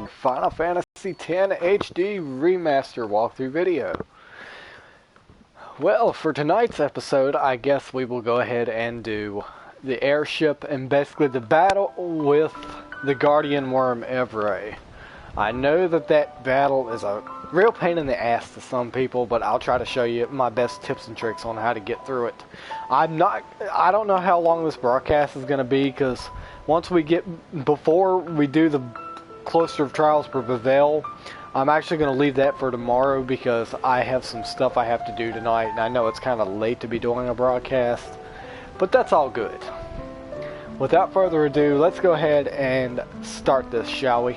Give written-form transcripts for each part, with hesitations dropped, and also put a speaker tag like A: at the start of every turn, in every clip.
A: Final Fantasy X HD Remaster walkthrough video. Well, for tonight's episode, I guess we will go ahead and do the airship and basically the battle with the Guardian Worm Evray. I know that battle is a real pain in the ass to some people, but I'll try to show you my best tips and tricks on how to get through it. I don't know how long this broadcast is going to be, because before we do the Cluster of Trials for Bevel, I'm actually going to leave that for tomorrow because I have some stuff I have to do tonight, and I know it's kind of late to be doing a broadcast, but that's all good. Without further ado, let's go ahead and start this, shall we?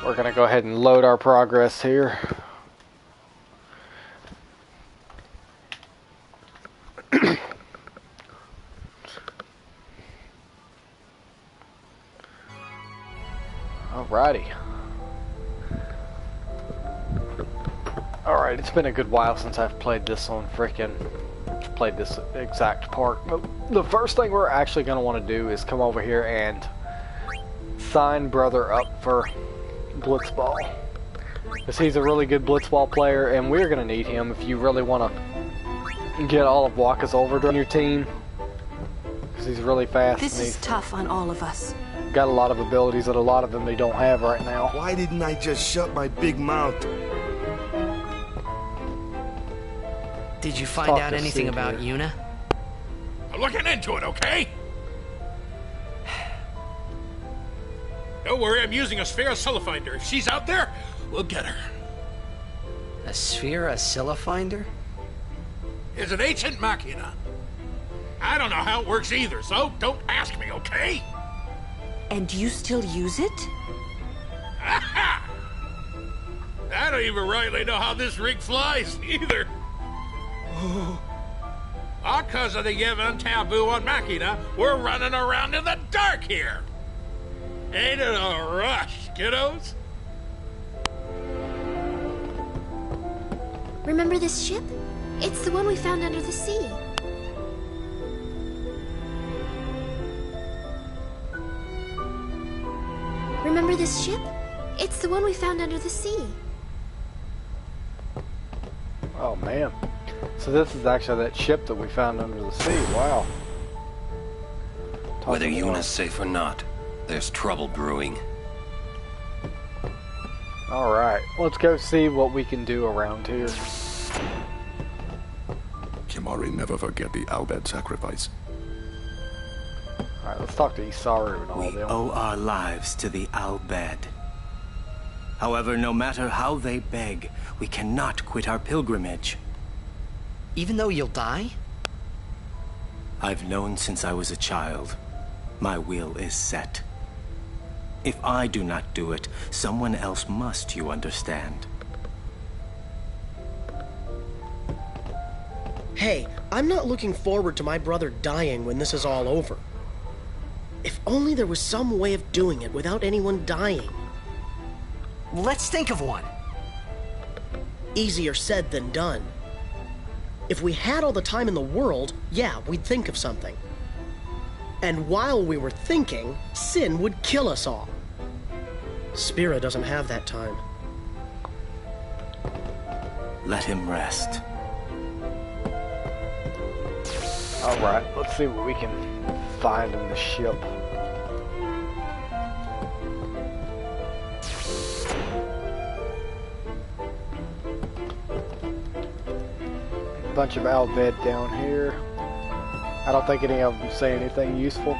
A: We're going to go ahead and load our progress here. Alrighty. Alright, it's been a good while since I've played this exact part. But the first thing we're actually going to want to do is come over here and sign brother up for Blitzball. Because he's a really good Blitzball player, and we're going to need him if you really want to get all of Wakka's Overdrive on your team. Because he's really fast.
B: This is tough on all of us.
A: Got a lot of abilities that a lot of them they don't have right now.
C: Why didn't I just shut my big mouth?
D: Did you find out anything about Yuna?
E: I'm looking into it, okay? Don't worry, I'm using a sphere Oscillifinder. If she's out there, we'll get her.
D: A sphere Oscillifinder?
E: It's an ancient machina. I don't know how it works either, so don't ask me, okay?
B: And you still use it?
E: Aha! I don't even rightly know how this rig flies, either. All cause of the given taboo on Machina, we're running around in the dark here. Ain't it a rush, kiddos?
F: Remember this ship? It's the one we found under the sea. Remember this ship? It's the one we found under the sea.
A: Oh man. So this is actually that ship that we found under the sea. Wow.
G: Whether Yuna's safe or not, there's trouble brewing.
A: Alright, let's go see what we can do around here.
C: Kimari never forget the Albed sacrifice.
A: Alright, let's talk to Isaru and all
H: We
A: them.
H: owe our lives to the Albed. However, no matter how they beg, we cannot quit our pilgrimage.
D: Even though you'll die?
H: I've known since I was a child. My will is set. If I do not do it, someone else must, you understand.
I: Hey, I'm not looking forward to my brother dying when this is all over. If only there was some way of doing it without anyone dying.
D: Let's think of one.
I: Easier said than done. If we had all the time in the world, yeah, we'd think of something. And while we were thinking, Sin would kill us all. Spira doesn't have that time.
H: Let him rest.
A: Alright, let's see what we can find in the ship. Bunch of Albed down here. I don't think any of them say anything useful.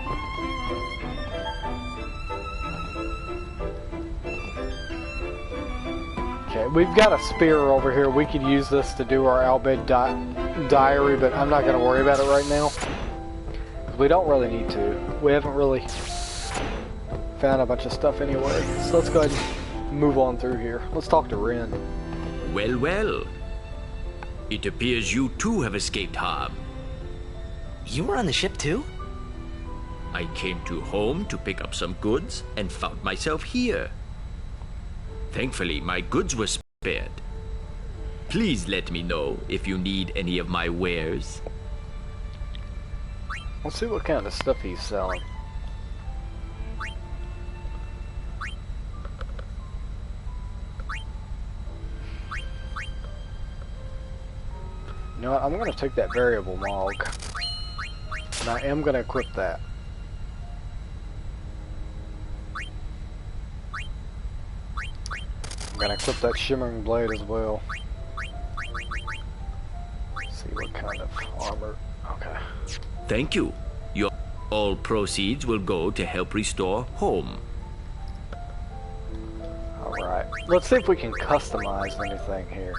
A: Okay, we've got a spear over here. We could use this to do our Albed diary, but I'm not going to worry about it right now. We don't really need to. We haven't really found a bunch of stuff anyway. So let's go ahead and move on through here. Let's talk to Ren.
J: Well, well. It appears you too have escaped harm.
D: You were on the ship too?
J: I came to home to pick up some goods and found myself here. Thankfully, my goods were spared. Please let me know if you need any of my wares.
A: Let's see what kind of stuff he's selling. You know what? I'm going to take that variable log. And I am going to equip that. I'm going to equip that shimmering blade as well. Let's see what kind of armor. Okay.
J: Thank you. All proceeds will go to help restore home.
A: Alright. Let's see if we can customize anything here.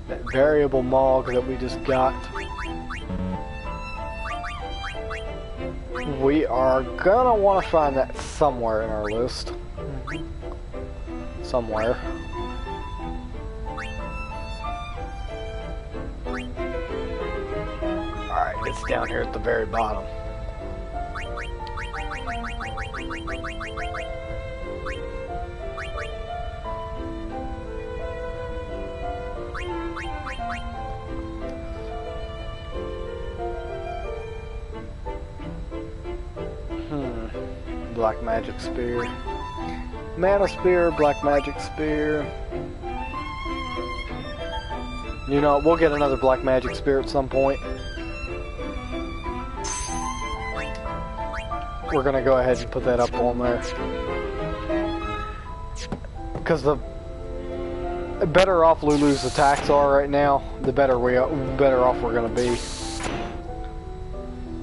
A: That variable mog that we just got. We are gonna want to find that somewhere in our list. Somewhere. Alright, it's down here at the very bottom. Black magic spear. Mana spear, black magic spear. You know, we'll get another black magic spear at some point. We're gonna go ahead and put that up on there. Because the better off Lulu's attacks are right now, the better off we're gonna be.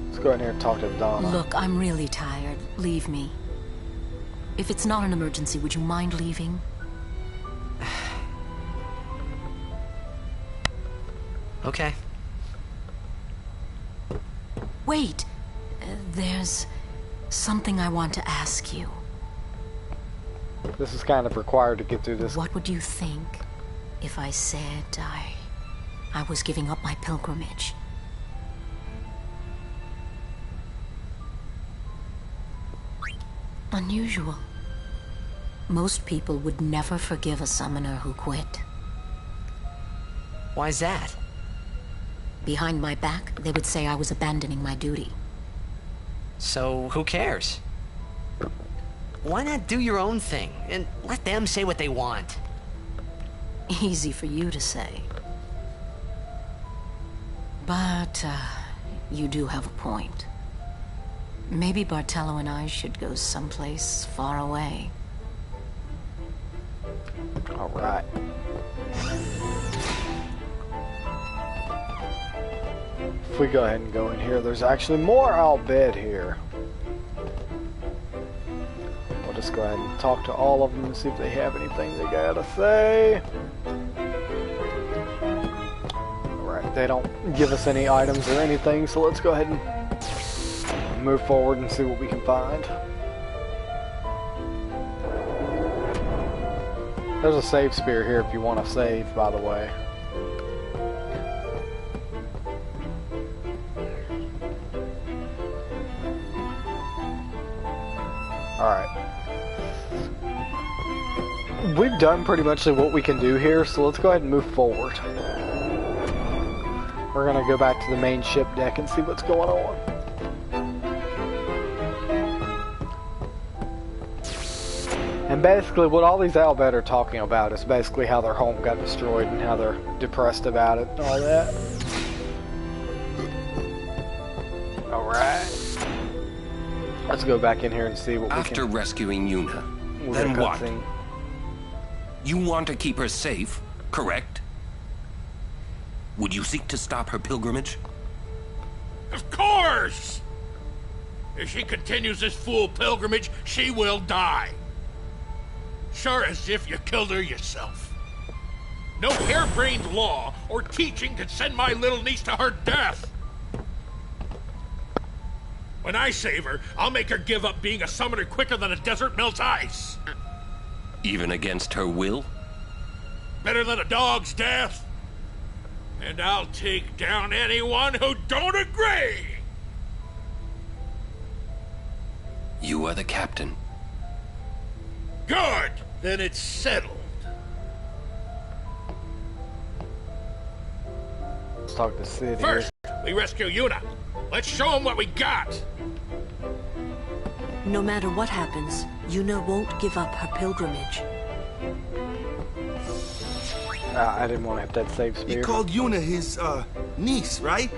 A: Let's go in here and talk to Donna.
B: Look, I'm really tired. Leave me. If it's not an emergency, would you mind leaving?
D: Okay.
B: Wait. There's something I want to ask you.
A: This is kind of required to get through this.
B: What would you think if I said I was giving up my pilgrimage? Unusual. Most people would never forgive a summoner who quit.
D: Why's that?
B: Behind my back, they would say I was abandoning my duty.
D: So, who cares? Why not do your own thing, and let them say what they want?
B: Easy for you to say. But, you do have a point. Maybe Bartello and I should go someplace far away.
A: Alright. If we go ahead and go in here, there's actually more I'll bet here. We'll just go ahead and talk to all of them and see if they have anything they gotta say. Alright, they don't give us any items or anything, so let's go ahead and move forward and see what we can find. There's a save spear here if you want to save, by the way. Alright. We've done pretty much what we can do here, so let's go ahead and move forward. We're going to go back to the main ship deck and see what's going on. And basically what all these Albed are talking about is basically how their home got destroyed and how they're depressed about it and all that. Alright. Let's go back in here and see what we can...
G: After rescuing Yuna, then what? You want to keep her safe, correct? Would you seek to stop her pilgrimage?
E: Of course! If she continues this fool pilgrimage, she will die. Sure as if you killed her yourself. No harebrained law or teaching could send my little niece to her death. When I save her, I'll make her give up being a summoner quicker than a desert melts ice.
G: Even against her will?
E: Better than a dog's death. And I'll take down anyone who don't agree.
G: You are the captain.
E: Good! Then it's settled.
A: Let's talk to Sid
E: First,
A: here.
E: we rescue Yuna. Let's show them what we got.
K: No matter what happens, Yuna won't give up her pilgrimage.
A: I didn't want to hit that save spear.
C: He called Yuna his, niece, right?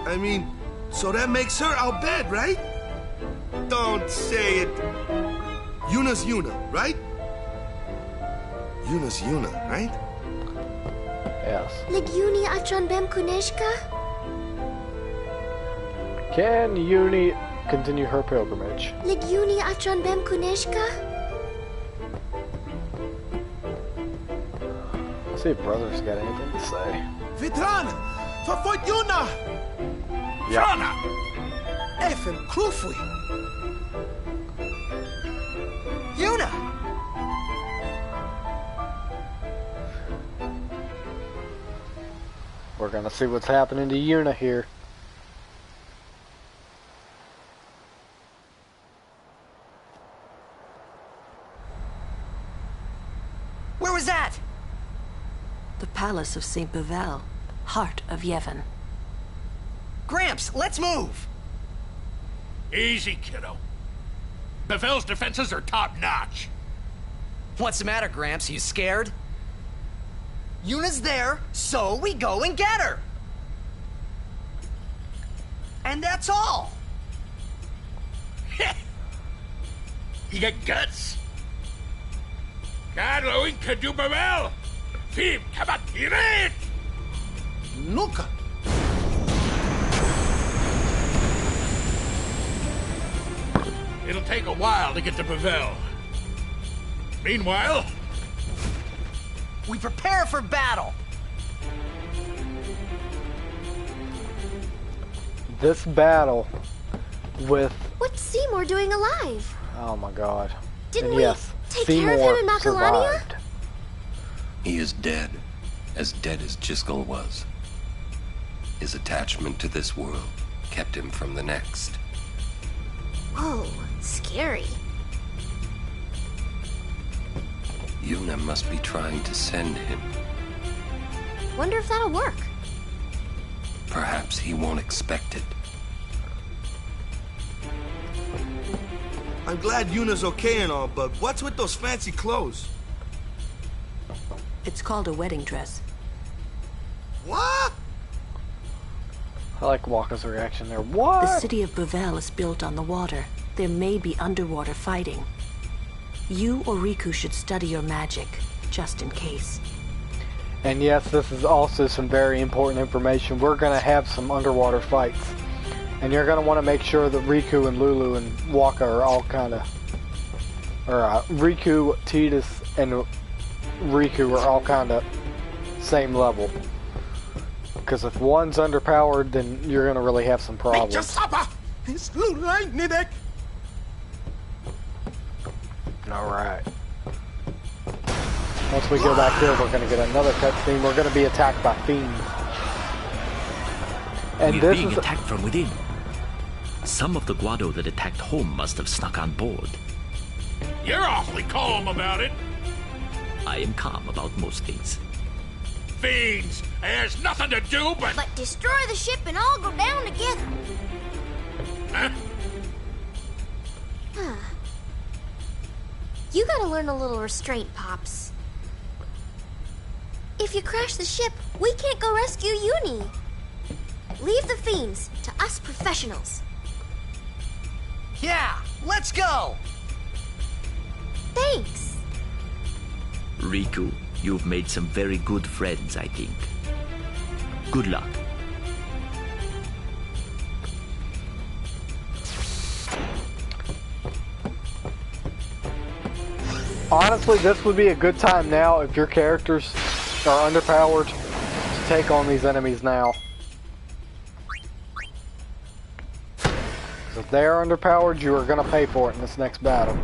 C: I mean, so that makes her Al Bhed, right? Don't say it. Yuna's Yuna, right? Yuna's Yuna, right?
A: Yes.
F: Legiuni atron bem kuneshka?
A: Can Uni continue her pilgrimage?
F: Legiuni atron bem kuneshka?
A: See if Brother's got anything to say.
L: Vitran! Verfolgt Yuna!
E: Frana!
L: Effen Krufui!
D: Yuna!
A: We're gonna see what's happening to Yuna here.
D: Where was that?
K: The palace of St. Bevel, heart of Yevon.
D: Gramps, let's move!
E: Easy, kiddo. Bevel's defenses are top-notch.
D: What's the matter, Gramps? You scared? Yuna's there, so we go and get her! And that's all!
E: You got guts? Carlo que du Bevel! Fim, kabatiret!
L: Nuka!
E: It'll take a while to get to Bevel. Meanwhile,
D: we prepare for battle!
A: This battle with...
F: What's Seymour doing alive?
A: Oh my god.
F: Didn't
A: and
F: we
A: yes,
F: take
A: Seymour
F: care of him in Macalania?
A: survived.
G: He is dead as Jiskel was. His attachment to this world kept him from the next.
F: Whoa, scary.
G: Yuna must be trying to send him.
F: Wonder if that'll work.
G: Perhaps he won't expect it.
C: I'm glad Yuna's okay and all, but what's with those fancy clothes?
K: It's called a wedding dress.
C: What?
A: I like Waka's reaction there. What?
K: The city of Bevel is built on the water. There may be underwater fighting. You or Riku should study your magic, just in case.
A: And yes, this is also some very important information. We're going to have some underwater fights. And you're going to want to make sure that Riku and Lulu and Waka are all kind of... Or Riku, Tidus, and Riku are all kind of same level. Because if one's underpowered, then you're going to really have some problems. Alright. Once we go back here, we're going to get another cutscene. We're going to be attacked by fiends. And
J: We're
A: this
J: being
A: is
J: attacked from within. Some of the Guado that attacked home must have snuck on board.
E: you're awfully calm about it.
J: I am calm about most things.
E: Fiends! There's nothing to do but...
F: But destroy the ship and all go down together.
E: Huh?
F: You gotta learn a little restraint, Pops. If you crash the ship, we can't go rescue Uni. Leave the fiends to us professionals.
D: Yeah, let's go!
F: Thanks.
J: Riku, you've made some very good friends, I think. Good luck.
A: Honestly, this would be a good time now if your characters are underpowered to take on these enemies now. If they are underpowered, you are going to pay for it in this next battle.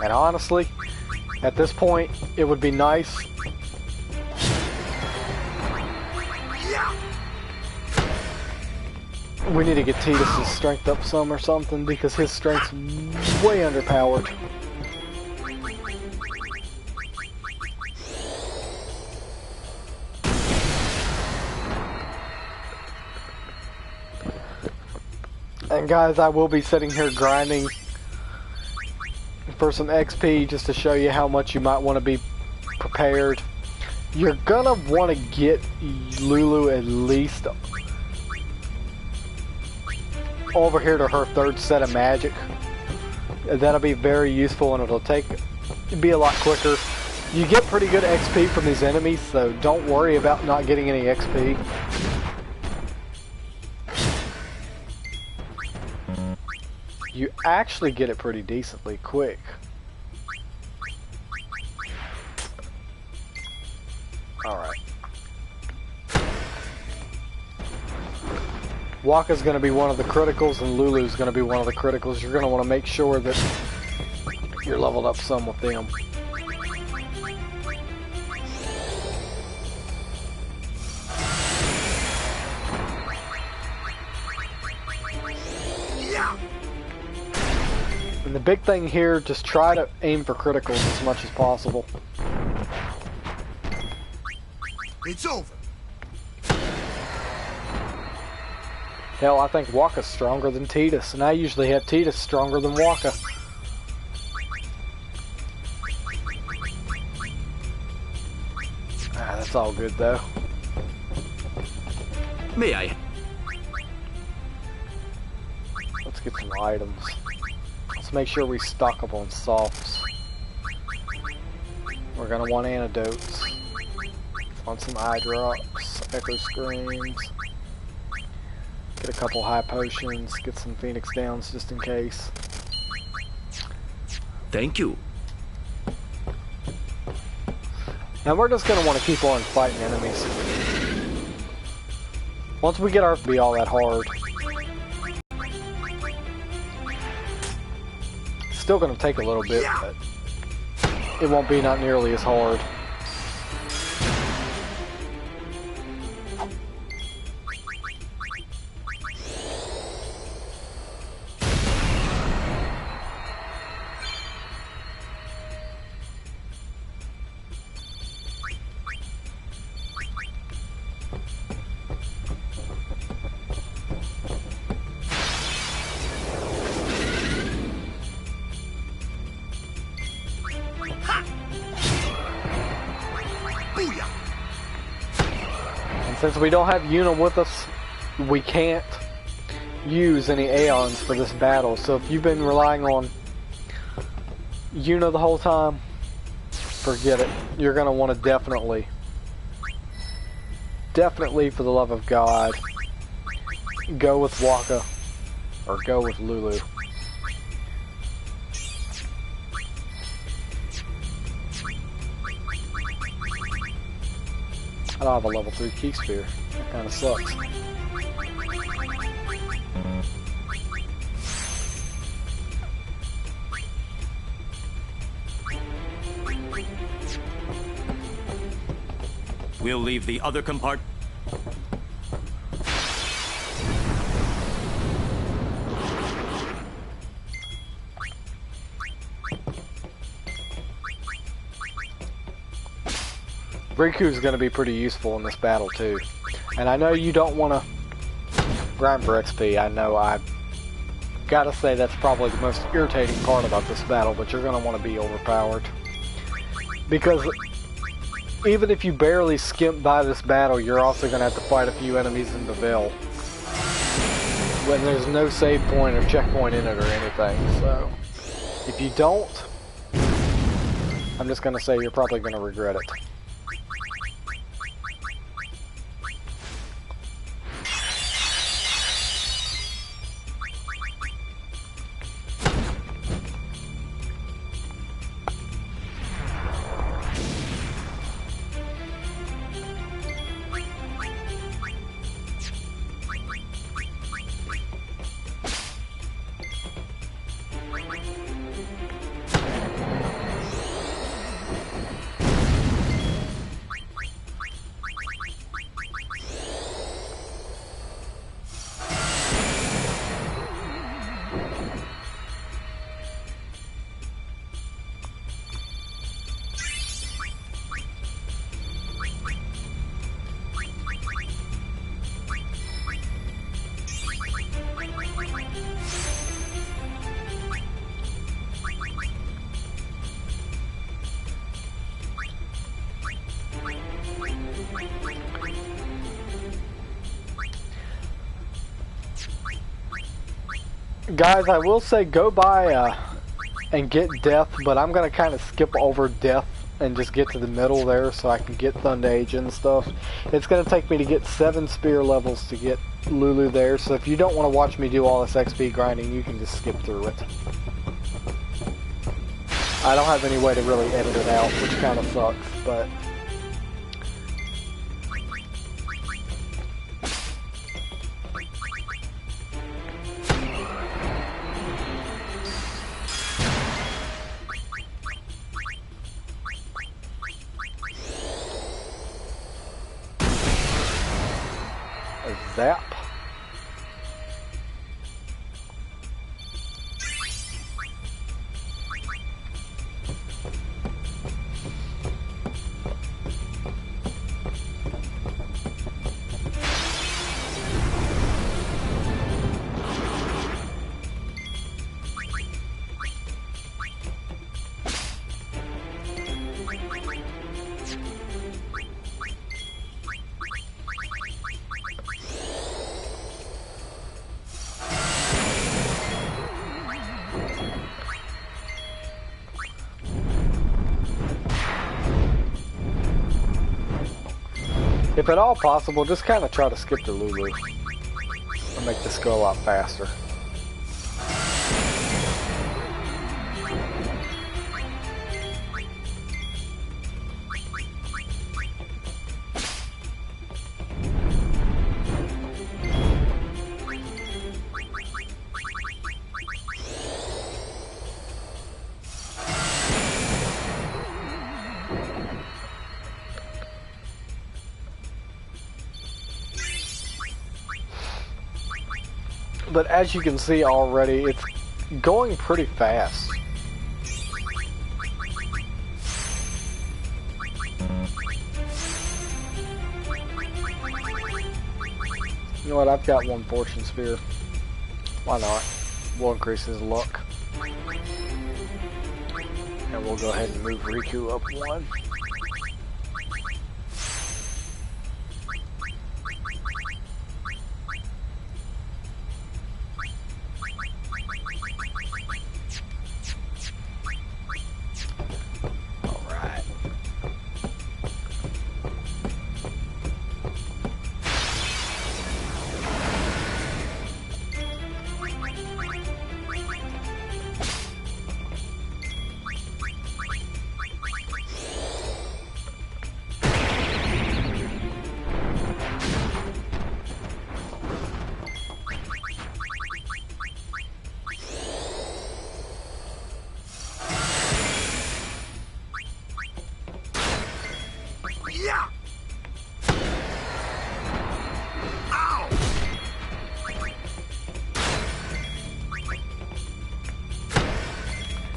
A: And honestly, at this point, it would be nice. We need to get Tidus' strength up some or something because his strength's way underpowered. And guys, I will be sitting here grinding for some XP just to show you how much you might want to be prepared. You're gonna want to get Lulu at least over here to her third set of magic. That'll be very useful, and it'll be a lot quicker. You get pretty good XP from these enemies, so don't worry about not getting any XP. You actually get it pretty decently quick. Alright. Waka's going to be one of the criticals, and Lulu's going to be one of the criticals. You're going to want to make sure that you're leveled up some with them. And the big thing here, just try to aim for criticals as much as possible.
C: It's over.
A: Hell, I think Waka's stronger than Tidus, and I usually have Tidus stronger than Waka. Ah, that's all good though.
J: May I?
A: Let's get some items. Let's make sure we stock up on softs. We're gonna want antidotes. Want some eye drops, echo screams. Get a couple high potions, get some phoenix downs just in case.
J: Thank you.
A: And we're just gonna want to keep on fighting enemies. Once we get our be all that hard. Still gonna take a little bit, but it won't be not nearly as hard. Since we don't have Yuna with us, we can't use any Aeons for this battle. So if you've been relying on Yuna the whole time, forget it. You're going to want to definitely, for the love of God, go with Waka or go with Lulu. I don't have a level 3 key sphere. That kind of sucks.
H: We'll leave the other compartment.
A: Riku's going to be pretty useful in this battle too. And I know you don't want to grind for XP. I know I've got to say that's probably the most irritating part about this battle, but you're going to want to be overpowered. Because even if you barely skimp by this battle, you're also going to have to fight a few enemies in the Ville. When there's no save point or checkpoint in it or anything. So if you don't, I'm just going to say you're probably going to regret it. Guys, I will say go by and get death, but I'm gonna kind of skip over death and just get to the middle there so I can get Thunder Age and stuff. It's gonna take me to get 7 spear levels to get Lulu there, so if you don't want to watch me do all this XP grinding, you can just skip through it. I don't have any way to really edit it out, which kind of sucks, but... Zap. If at all possible, just kind of try to skip the Lulu and make this go a lot faster. But as you can see already, it's going pretty fast. You know what, I've got 1 fortune spear. Why not? We'll increase his luck. And we'll go ahead and move Riku up 1.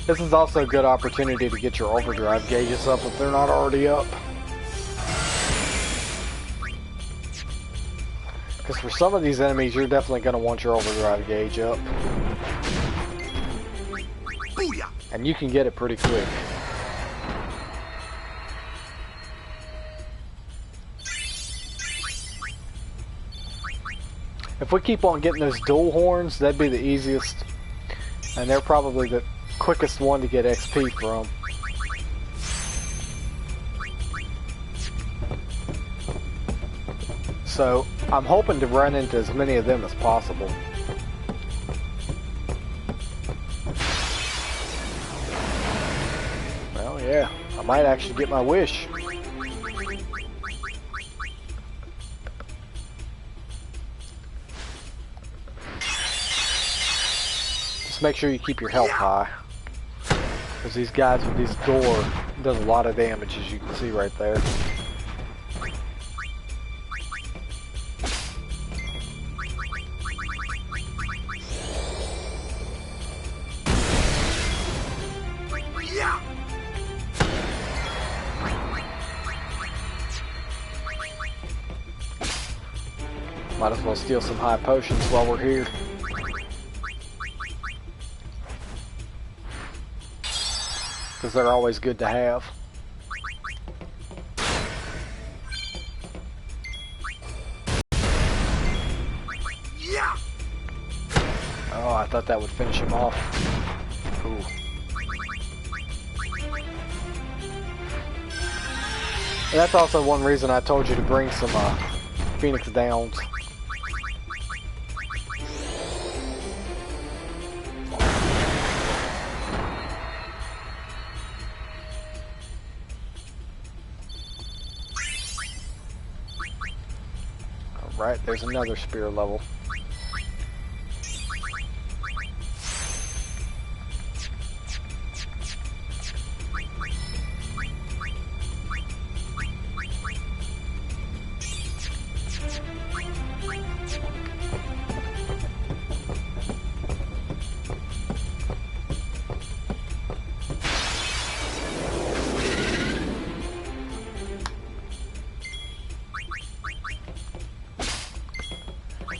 A: This is also a good opportunity to get your overdrive gauges up if they're not already up. Because for some of these enemies, you're definitely going to want your overdrive gauge up. Booyah! And you can get it pretty quick. If we keep on getting those dual horns, that'd be the easiest. And they're probably the quickest one to get XP from. So I'm hoping to run into as many of them as possible. Well, yeah, I might actually get my wish. Just make sure you keep your health high. Because these guys with these gore does a lot of damage, as you can see right there. Might as well steal some high potions while we're here. Because they're always good to have. Oh, I thought thought that would finish him off. Ooh. And that's also one reason I told you to bring some Phoenix Downs. Alright, there's another spear level.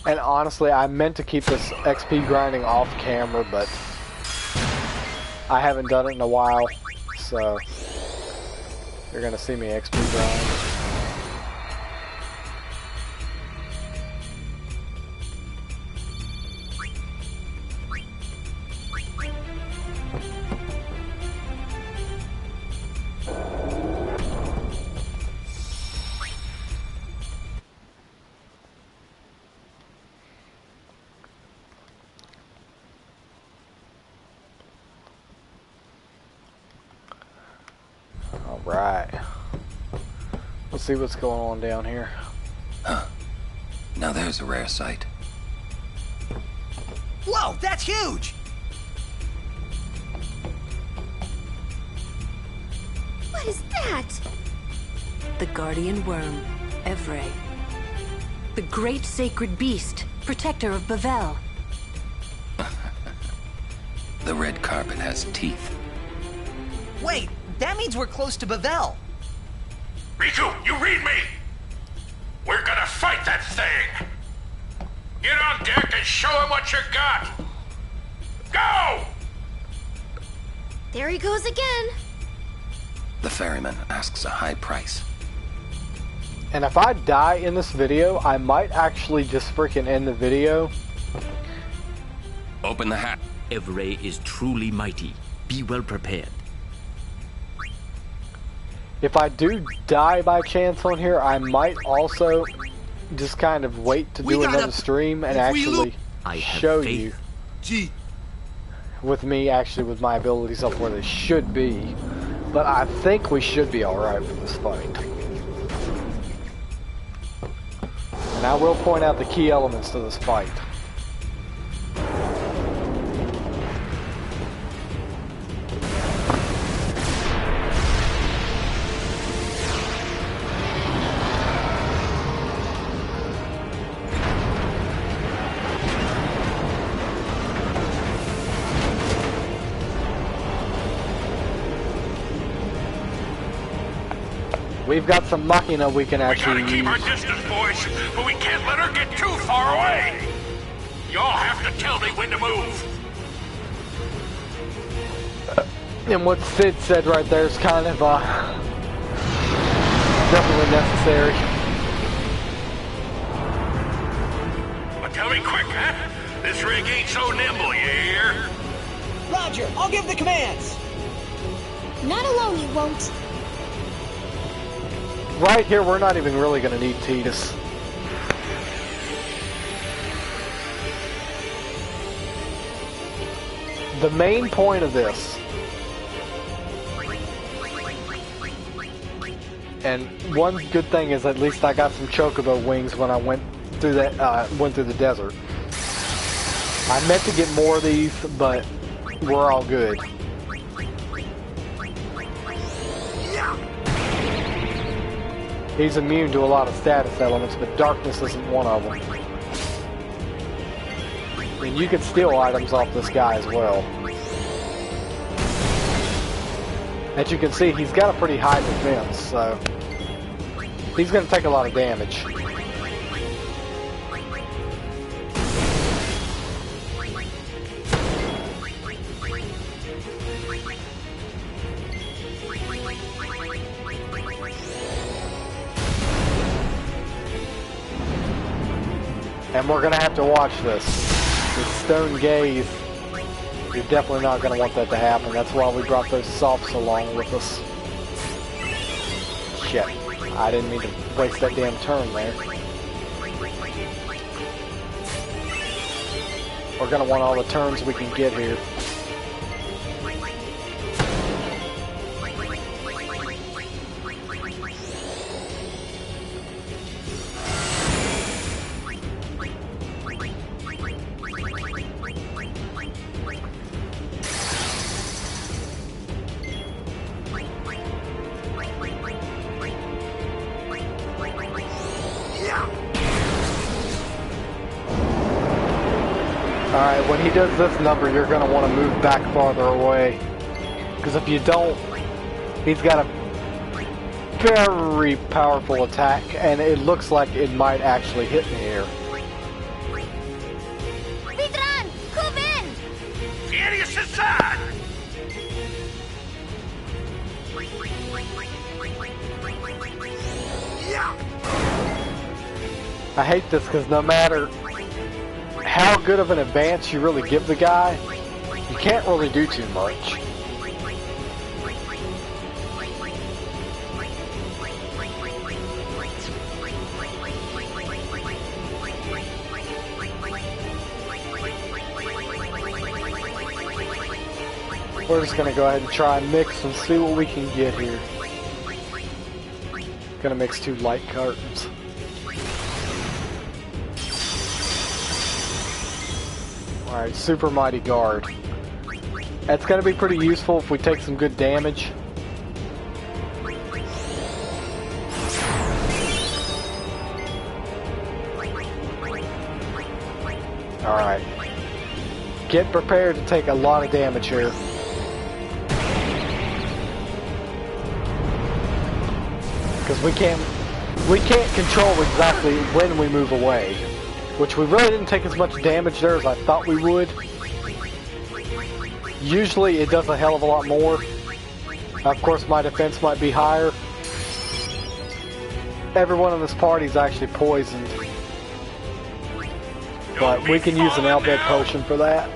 A: And honestly, I meant to keep this XP grinding off camera, but I haven't done it in a while, so you're gonna see me XP grind. Alright. Let's see what's going on down here.
G: Huh. Now there's a rare sight.
D: Whoa, that's huge!
F: What is that?
K: The guardian worm, Evray. The great sacred beast, protector of Bavel.
G: The red carpet has teeth.
D: Wait, that means we're close to Bavel.
E: Riku, you read me! We're gonna fight that thing! Get on deck and show him what you got! Go!
F: There he goes again.
G: The ferryman asks a high price.
A: And if I die in this video, I might actually just freaking end the video.
G: Open the hatch.
J: Evray is truly mighty. Be well prepared.
A: If I do die by chance on here, I might also just kind of wait to do another stream and actually show you with me actually with my abilities up where they should be. But I think we should be alright for this fight. And I will point out the key elements to this fight. We've got some machina we can actually use.
E: We gotta keep our distance, boys, but we can't let her get too far away. Y'all have to tell me when to move.
A: And what Sid said right there is kind of definitely necessary.
E: But tell me quick, huh? This rig ain't so nimble, you hear?
D: Roger, I'll give the commands.
F: Not alone, you won't.
A: Right here, we're not even really going to need Titus. The main point of this, and one good thing is at least I got some chocobo wings when I went through that went through the desert. I meant to get more of these, but we're all good. He's immune to a lot of status elements, but darkness isn't one of them. And you can steal items off this guy as well. As you can see, he's got a pretty high defense, so he's going to take a lot of damage. And we're gonna have to watch this. The stone gaze You're definitely not going to want that to happen. That's why we brought those softs along with us. Shit. I didn't mean to waste that damn turn there. We're going to want all the turns we can get here. Alright, when he does this number, you're going to want to move back farther away. Because if you don't, he's got a very powerful attack, and it looks like it might actually hit me here.
F: Vidran, come in!
E: Furious Assad!
A: I hate this because no matter how good of an advance you really give the guy, you can't really do too much. We're just going to go ahead and try and mix and see what we can get here. Gonna mix 2 light cartons. Alright, Super Mighty Guard. That's gonna be pretty useful if we take some good damage. Alright. Get prepared to take a lot of damage here. Because we can't control exactly when we move away. Which we really didn't take as much damage there as I thought we would. Usually it does a hell of a lot more. Of course my defense might be higher. Everyone in this party is actually poisoned. But we can use an Albed potion for that.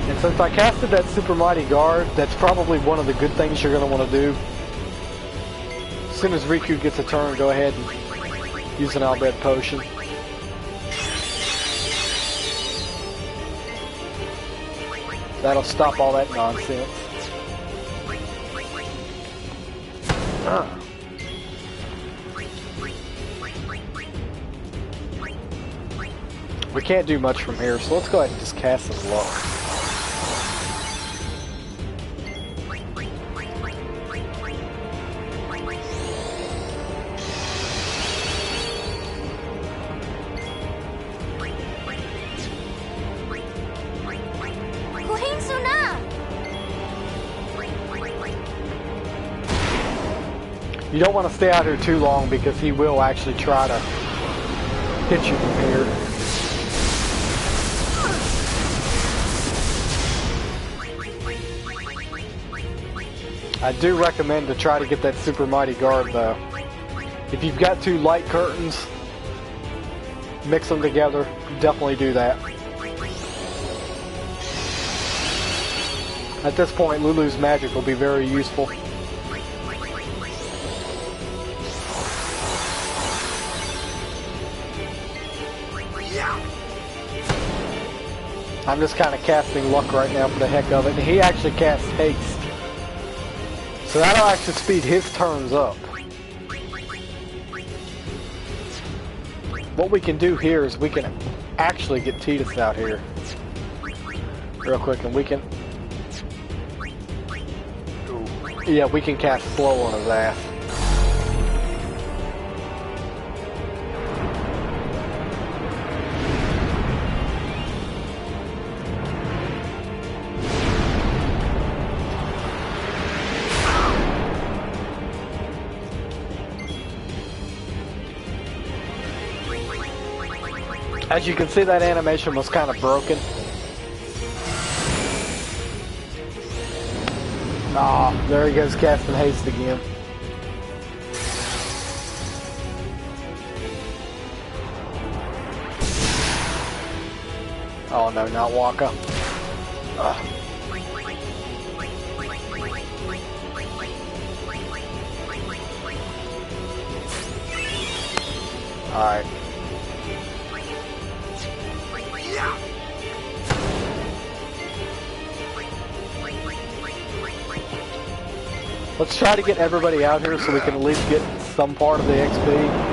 A: And since I casted that Super Mighty Guard, that's probably one of the good things you're going to want to do. As soon as Riku gets a turn, go ahead and use an Albed potion. That'll stop all that nonsense. We can't do much from here, so let's go ahead and just cast some luck. You don't want to stay out here too long because he will actually try to hit you from here. I do recommend to try to get that Super Mighty Guard though. If you've got 2 light curtains, mix them together, definitely do that. At this point, Lulu's magic will be very useful. I'm just kind of casting luck right now for the heck of it. And he actually casts haste. So that'll actually speed his turns up. What we can do here is we can actually get Tidus out here real quick, and we can... Yeah, we can cast slow on his ass. As you can see, that animation was kind of broken. Ah, there he goes casting haste again. Oh no, not Waka. Alright. Let's try to get everybody out here so we can at least get some part of the XP.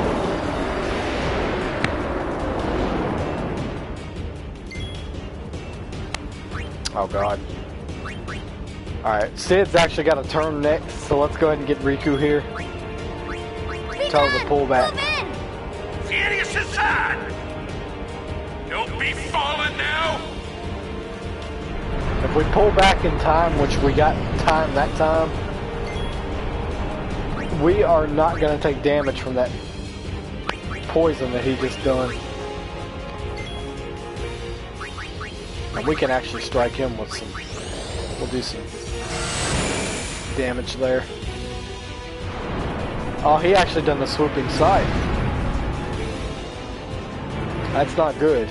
A: Oh god. Alright, Sid's actually got a turn next, so let's go ahead and get Riku here. Tell her to pull back.
E: Furious inside! Don't be falling now!
A: If we pull back in time, which we got time that time, we are not going to take damage from that poison that he just done. And we can actually strike him with some, we'll do some damage there. Oh, he actually done the swooping sight. That's not good.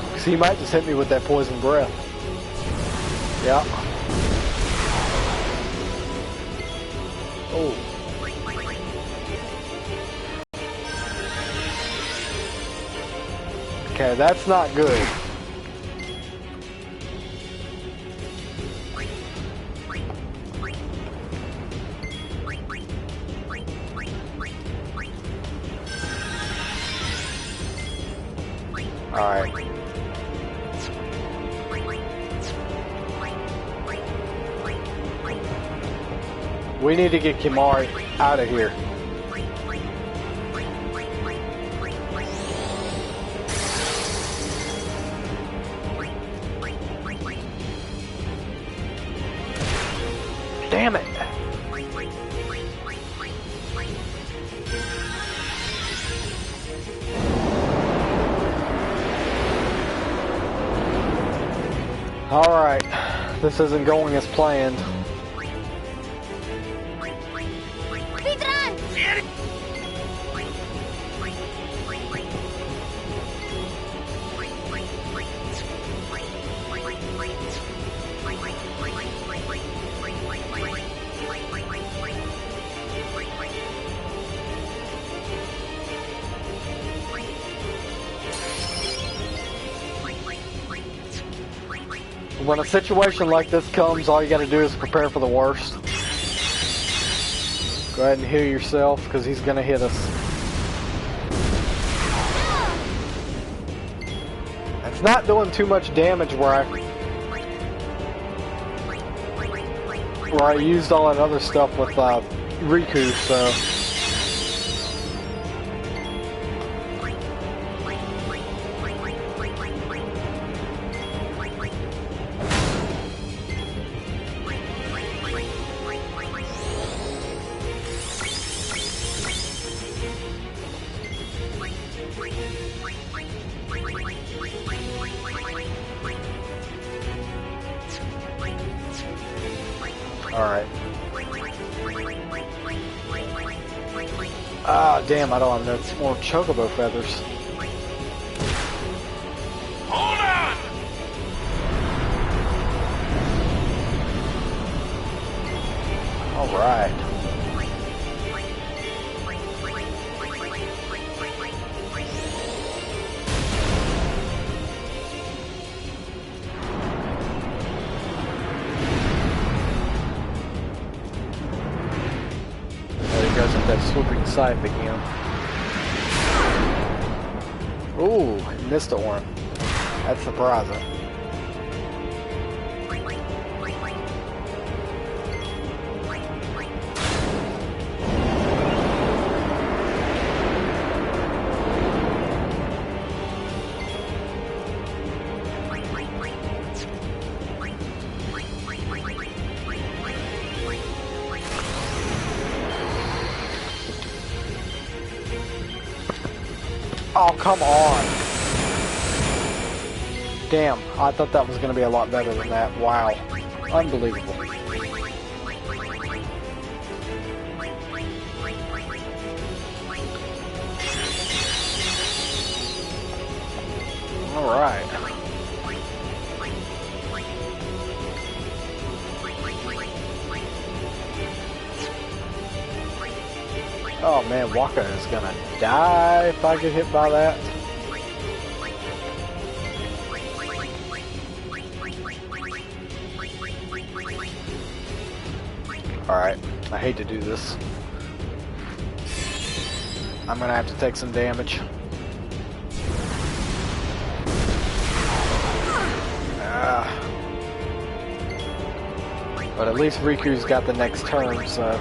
A: Because he might just hit me with that poison breath. Yeah. Oh. Okay, that's not good. Alright. We need to get Kimari out of here. Damn it! Alright, this isn't going as planned. When a situation like this comes, all you gotta do is prepare for the worst. Go ahead and heal yourself, because he's gonna hit us. It's not doing too much damage where I used all that other stuff with Riku, so... Alright. Ah, damn, I don't have no more chocobo feathers.
E: Hold on!
A: Alright. That swooping scythe again. Ooh, missed a one. That's surprising. Oh, come on. Damn, I thought that was going to be a lot better than that. Wow. Unbelievable. Alright. Oh man, Waka is gonna die if I get hit by that. Alright, I hate to do this. I'm gonna have to take some damage. But at least Riku's got the next turn, so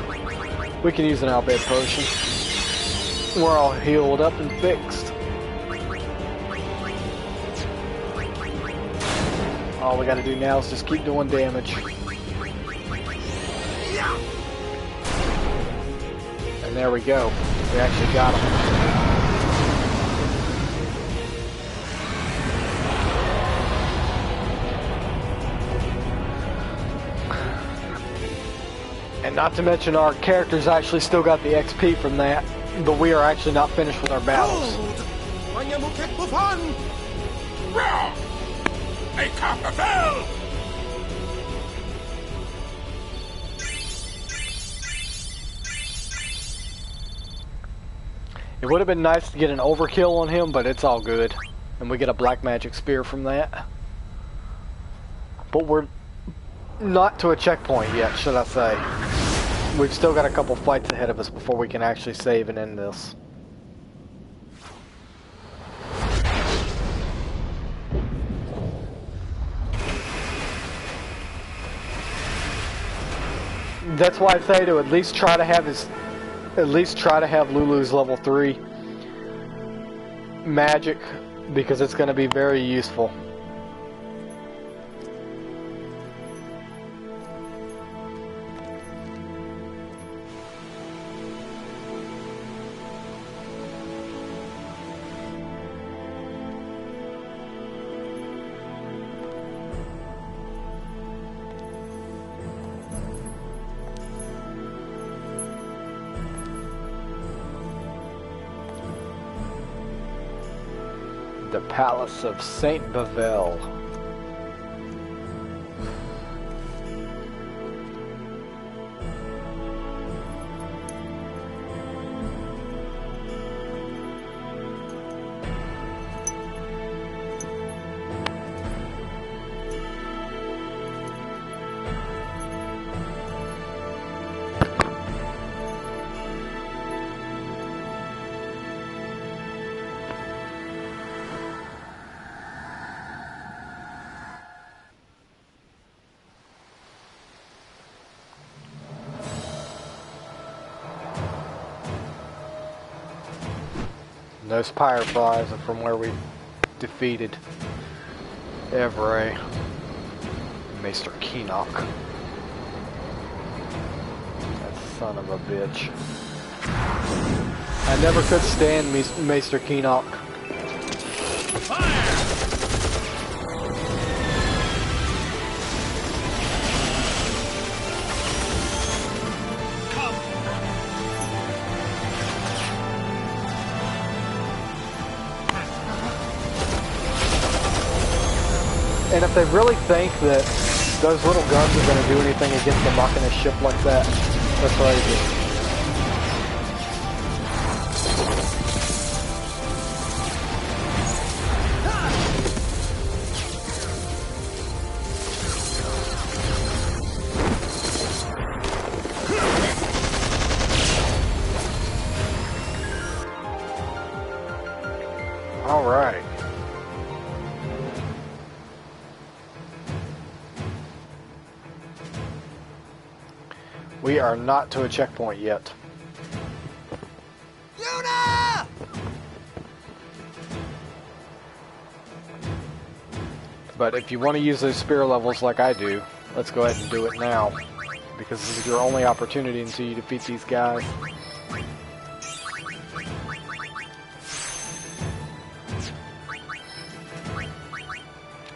A: we can use an Albed potion. We're all healed up and fixed. All we gotta do now is just keep doing damage. And there we go. We actually got him. And not to mention our characters actually still got the XP from that, but we are actually not finished with our battles.
E: A copper fell!
A: It would have been nice to get an overkill on him, but it's all good. And we get a black magic spear from that. But we're not to a checkpoint yet, should I say. We've still got a couple fights ahead of us before we can actually save and end this. That's why I say to at least try to have Lulu's level 3 magic, because it's going to be very useful. The Palace of Saint Bavelle. Those fireflies are from where we defeated Evray, Maester Keenock. That son of a bitch. I never could stand Maester Keenock. And if they really think that those little guns are going to do anything against the Machina ship like that, they're crazy. All right. We are not to a checkpoint yet.
L: Yuna!
A: But if you want to use those spear levels like I do, let's go ahead and do it now. Because this is your only opportunity until you defeat these guys.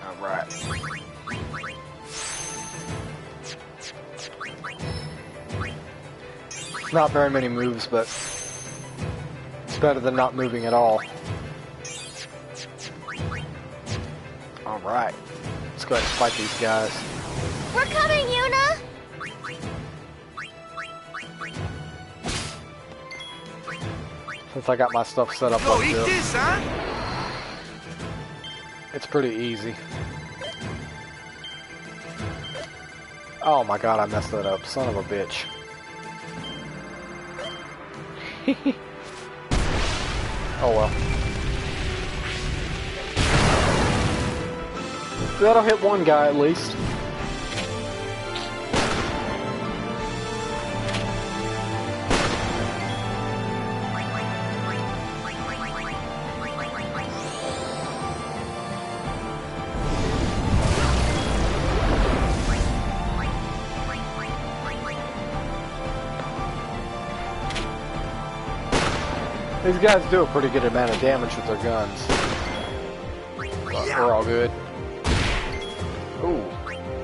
A: Alright. Not very many moves, but it's better than not moving at all. Alright. Let's go ahead and fight these guys.
F: We're coming, Yuna!
A: Since I got my stuff set up like
C: eat
A: this.
C: this, huh?
A: It's pretty easy. Oh my god, I messed that up. Son of a bitch. Oh well. That'll hit one guy at least. These guys do a pretty good amount of damage with their guns. But we're all good. Ooh,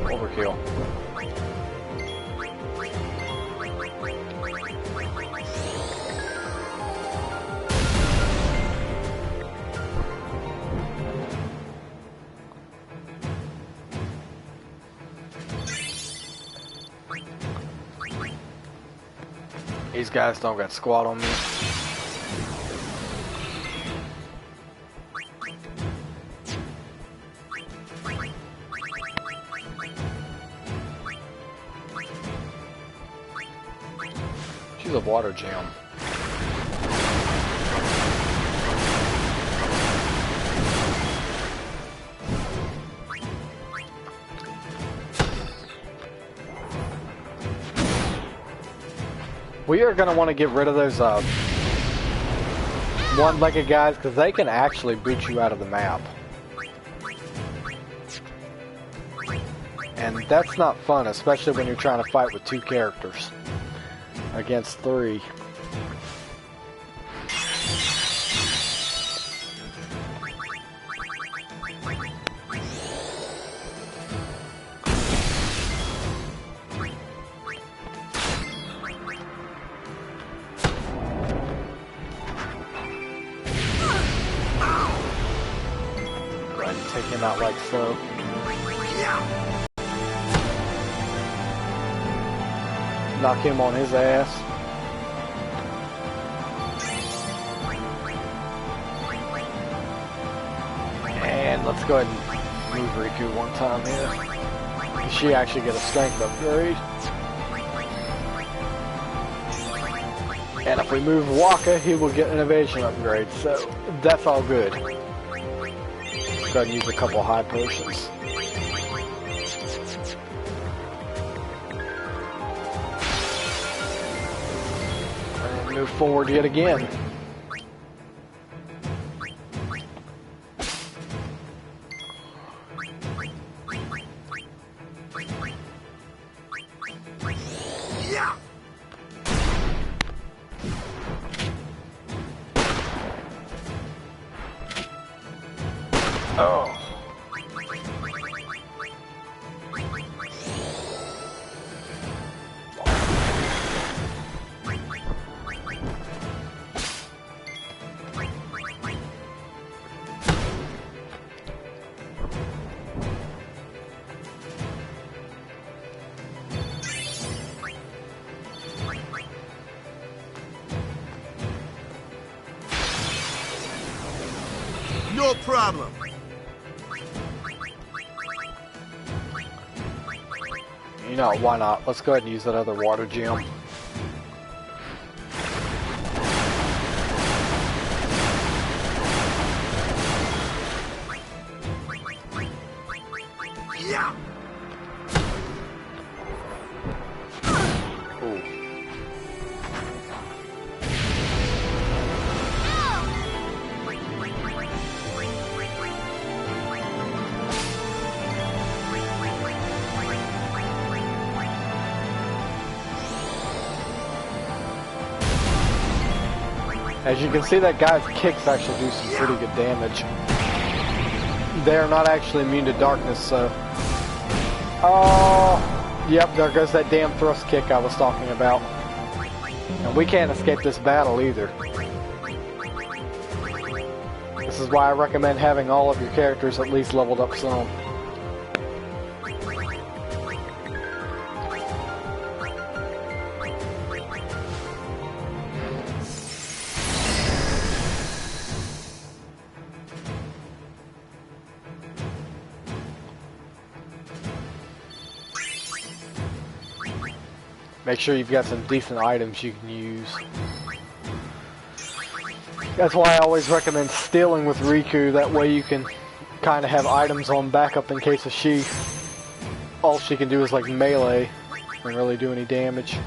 A: overkill. These guys don't got squat on me. She's a water gem. We are going to want to get rid of those one-legged guys because they can actually boot you out of the map. And that's not fun, especially when you're trying to fight with two characters against three. Go ahead and take him out like so. Knock him on his ass. And let's go ahead and move Riku one time here. She actually get a strength upgrade. And if we move Waka, he will get an evasion upgrade, so that's all good. Let's go ahead and use a couple high potions. Move forward yet again.
C: Yeah.
A: Oh.
C: No problem.
A: You know, why not? Let's go ahead and use that other water gem.
C: Yeah.
A: Ooh. As you can see, that guy's kicks actually do some pretty good damage. They're not actually immune to darkness, so... Oh, yep, there goes that damn thrust kick I was talking about. And we can't escape this battle either. This is why I recommend having all of your characters at least leveled up some. Make sure you've got some decent items you can use. That's why I always recommend stealing with Riku. That way you can kind of have items on backup in case of all she can do is like melee and really do any damage.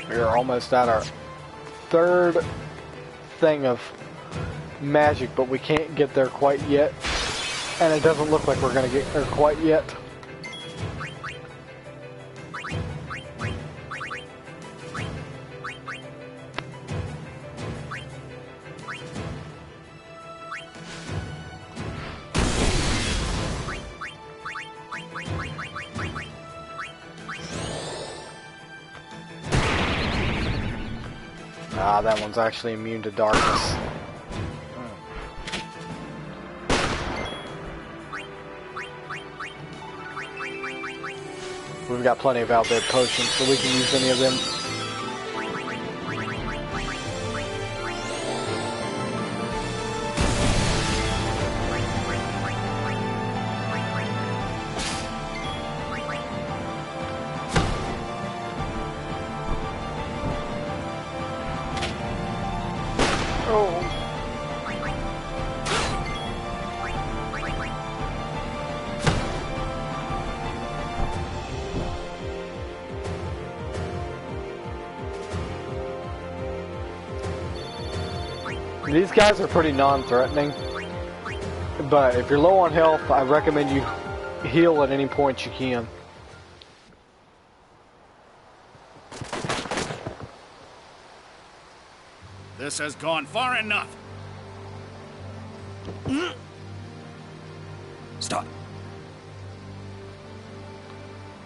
A: We're almost at our third thing of magic, but we can't get there quite yet. And it doesn't look like we're gonna get there quite yet. Ah, that one's actually immune to darkness. We've got plenty of outbid potions, so we can use any of them. These guys are pretty non-threatening, but if you're low on health, I recommend you heal at any point you can.
E: This has gone far enough.
G: Stop.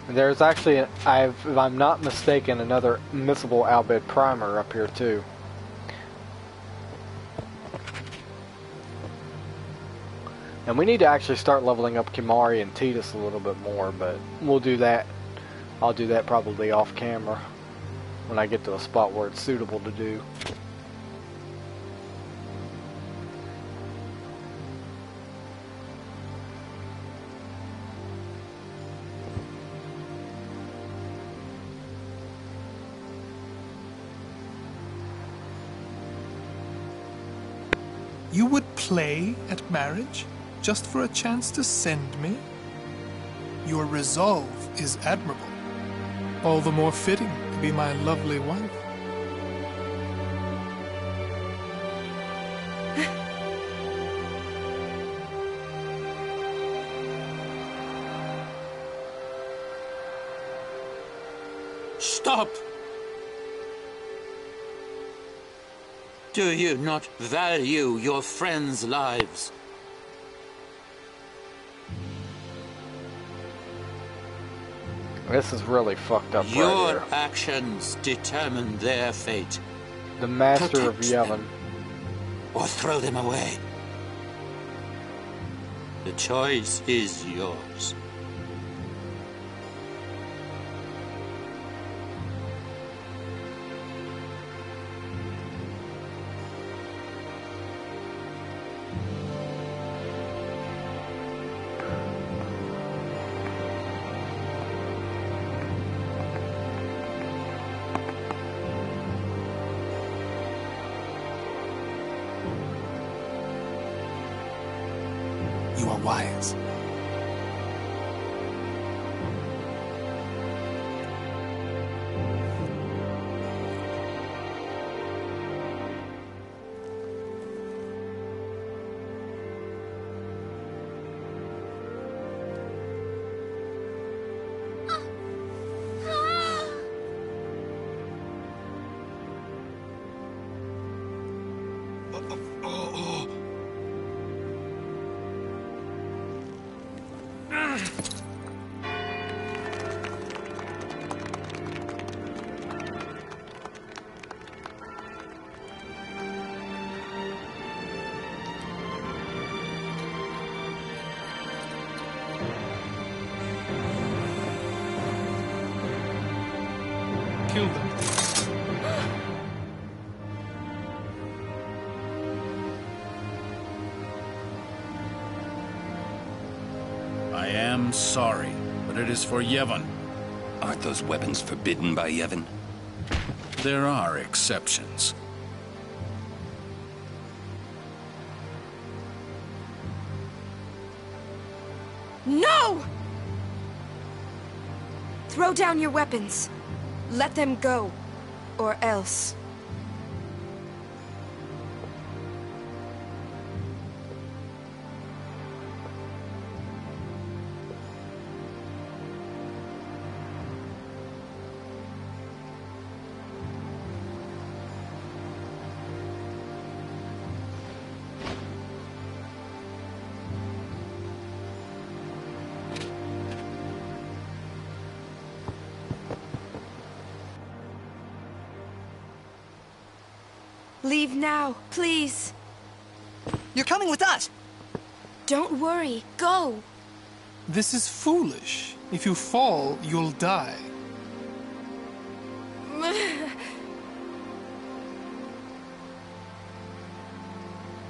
A: There's actually, if I'm not mistaken, another missable Albed Primer up here too. And we need to actually start leveling up Kimari and Tidus a little bit more, but we'll do that. I'll do that probably off camera when I get to a spot where it's suitable to do.
M: You would play at marriage just for a chance to send me? Your resolve is admirable. All the more fitting to be my lovely wife.
J: Stop! Do you not value your friends' lives?
A: This is really fucked up
J: Your
A: right here.
J: actions determine their fate.
A: The Master of Yevon.
J: Or throw them away. The choice is yours.
M: You are wise.
E: I am sorry, but it is for Yevon.
G: Aren't those weapons forbidden by Yevon?
E: There are exceptions.
N: No! Throw down your weapons. Let them go. Or else. Leave now, please.
D: You're coming with us!
N: Don't worry, go!
M: This is foolish. If you fall, you'll die.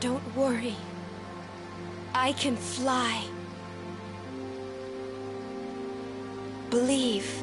N: Don't worry. I can fly. Believe.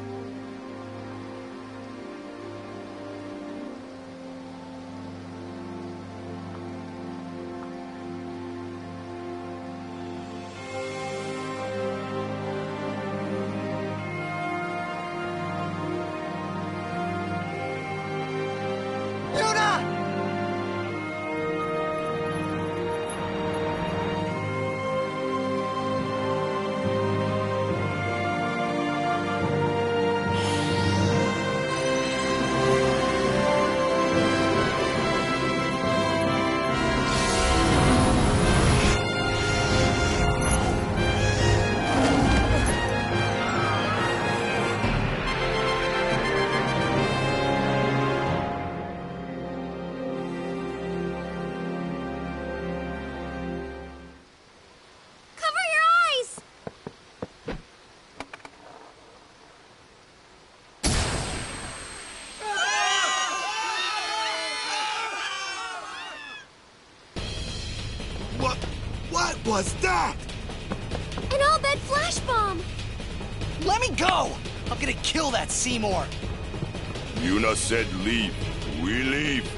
C: What was that?
F: An all-bed flash bomb!
D: Let me go! I'm gonna kill that Seymour!
O: Yuna said leave. We leave.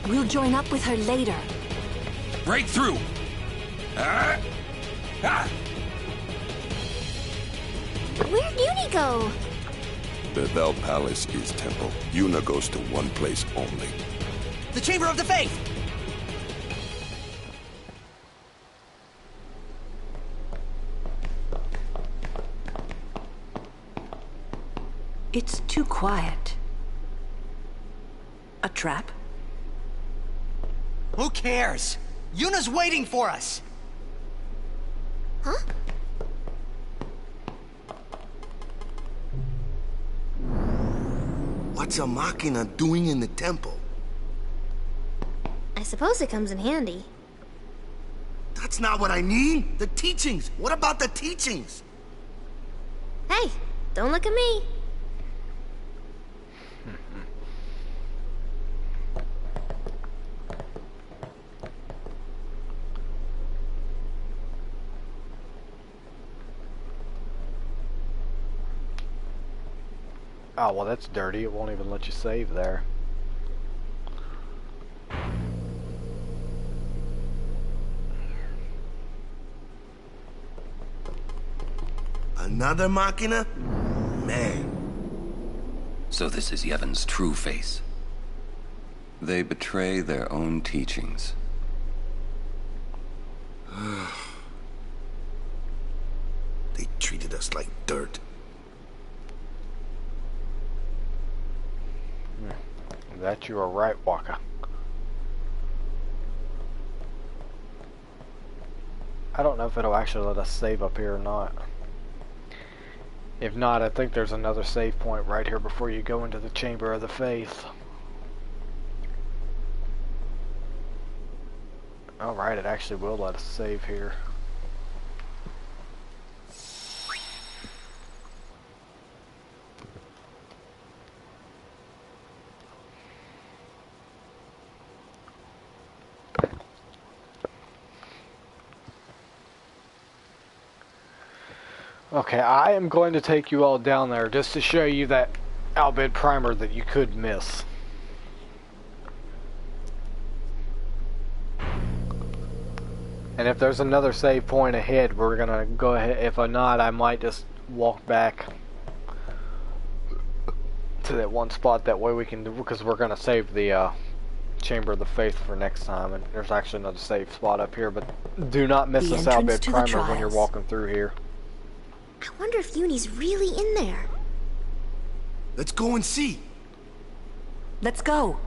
K: We'll join up with her later.
G: Break through!
F: Where'd Uni go?
O: Bethel Palace is temple. Yuna goes to one place only.
D: The Chamber of the Faith!
K: It's too quiet. A trap?
D: Who cares? Yuna's waiting for us!
F: Huh?
C: What's a Machina doing in the temple?
F: I suppose it comes in handy.
C: That's not what I mean. The teachings. What about the teachings?
F: Hey, don't look at me.
A: Oh, well, that's dirty. It won't even let you save there.
C: Another Machina? Man.
G: So this is Yevon's true face.
P: They betray their own teachings.
C: They treated us like dirt.
A: That you are right, Waka. I don't know if it'll actually let us save up here or not. If not, I think there's another save point right here before you go into the Chamber of the Faith. Alright, it actually will let us save here. Okay, I am going to take you all down there just to show you that Albed primer that you could miss. And if there's another save point ahead, we're gonna go ahead. If not, I might just walk back to that one spot. That way we can do, because we're gonna save the Chamber of the Faith for next time. And there's actually another save spot up here, but do not miss this Albed primer when you're walking through here.
F: I wonder if Uni's really in there.
C: Let's go and see.
K: Let's go.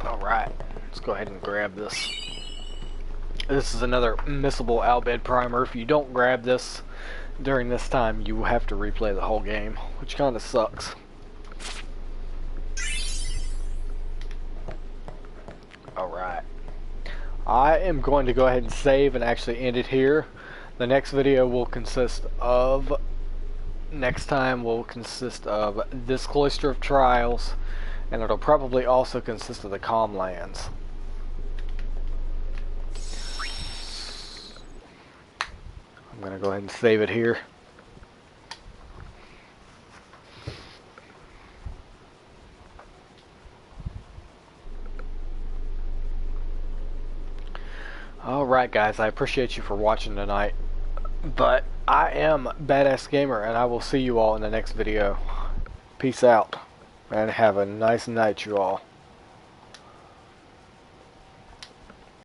A: Alright, let's go ahead and grab this. This is another missable Albed primer. If you don't grab this during this time, you will have to replay the whole game, which kind of sucks. Alright. I am going to go ahead and save and actually end it here. The next video will consist of... Next time will consist of this Cloister of Trials, and it'll probably also consist of the Calm Lands. I'm going to go ahead and save it here. Alright guys, I appreciate you for watching tonight, but I am Badass Gamer, and I will see you all in the next video. Peace out, and have a nice night you all.